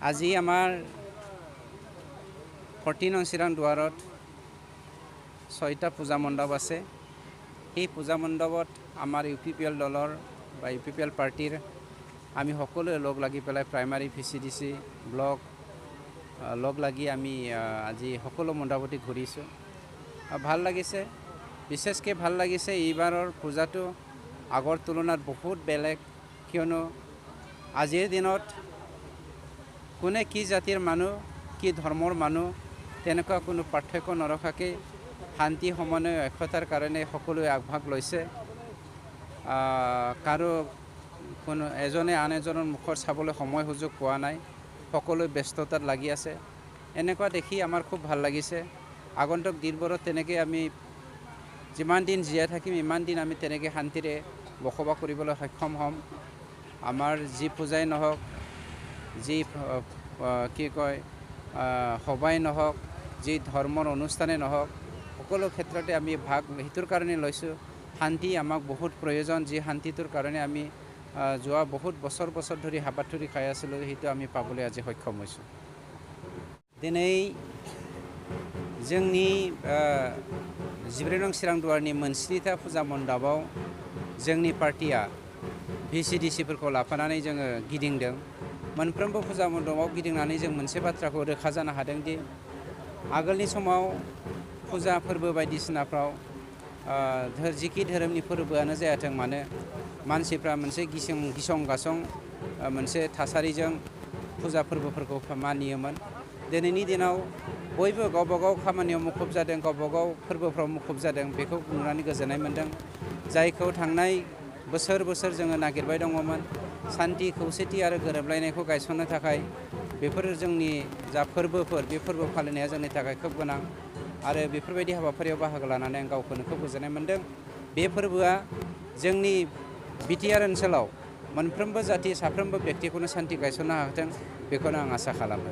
আজি আমাৰ 14 নং চিৰাং দুৱাৰত 6টা পূজা মণ্ডপ আছে। এই পূজা মণ্ডপত আমাৰ UPPL দলৰ বা UPPL পাৰ্টিৰ আমি সকলোৱে লগ লাগি পেলাই প্ৰাইমাৰী VCDC ব্লক লগ লাগি আমি আজি সকলো মণ্ডপতে ঘূৰিছোঁ। ভাল লাগিছে, বিশেষকৈ ভাল লাগিছে এইবাৰৰ পূজাটো আগৰ তুলনাত বহুত বেলেগ, কিয়নো আজিৰ দিনত কোনে কি জাতিৰ মানুহ, কি ধৰ্মৰ মানুহ তেনেকুৱা কোনো পাৰ্থক্য নৰখাকৈ শান্তি সমন্বয় ঐক্যতাৰ কাৰণে সকলোৱে আগভাগ লৈছে। কাৰো কোনো এজনে আন এজনৰ মুখত চাবলৈ সময় সুযোগ পোৱা নাই, সকলোৱে ব্যস্ততাত লাগি আছে। এনেকুৱা দেখি আমাৰ খুব ভাল লাগিছে। আগন্তুক দিনবোৰত তেনেকৈ আমি যিমান দিন জীয়াই থাকিম ইমান দিন আমি তেনেকৈ শান্তিৰে বসবাস কৰিবলৈ সক্ষম হ'ম। আমাৰ যি পূজাই নহওক, যি কি কয় সভাই নহওক, যি ধৰ্মৰ অনুষ্ঠানে নহওক, সকলো ক্ষেত্ৰতে আমি ভাগ সেইটোৰ কাৰণে লৈছোঁ। শান্তি আমাক বহুত প্ৰয়োজন, যি শান্তিটোৰ কাৰণে আমি যোৱা বহুত বছৰ ধৰি হাবাথুৰি খাই আছিলোঁ, সেইটো আমি পাবলৈ আজি সক্ষম হৈছোঁ। दिनै जोंनि 14 नं चिरां दुवारनि मोनस्निथा फुजा मण्डपाव जोंनि पार्टिया VCDCफोरखौ लाफानानै जोङो गिदिंदों। मोनफ्रोमबो फुजा मण्डपाव गिदिंनानै जों मोनसे बाथ्राखौ रोखा जानो हादोंदि आगोलनि समाव फुजा फोरबो बायदिसिनाफ्राव जिखि धोरोमनि फोरबोआनो जायाथों मानो मानसिफ्रा मोनसे गिसं गासं मोनसे थासारिजों फुजा फोरबोफोरखौ मानियोमोन। दिनैनि दिनाव बयबो गावबागाव खामानियाव मुखुब जादों, गावबागाव फोरबोफ्राव मुखुब जादों, बेखौ नुनानै गोजोननाय मोन्दों। जायखौ थांनाय बोसोर जोङो नागिरबाय दङमोन, शान्ति खौसेथि आरो गोरोबलायनायखौ गायसननो थाखाय बेफोर जोंनि जा फोरबोफोर, बे फोरबो फालिनाया जोंनि थाखाय खोब गोनां आरो बेफोरबायदि हाबाफारियाव बाहागो लानानै आं गावखौनो खोब गोजोननाय मोन्दों। बे फोरबोआ जोंनि बिटिआर ओनसोलाव मोनफ्रोमबो जाथि साफ्रोमबो व्यक्तिखौनो शान्ति गायसननो हाथों, बेखौनो आं आसा खालामो।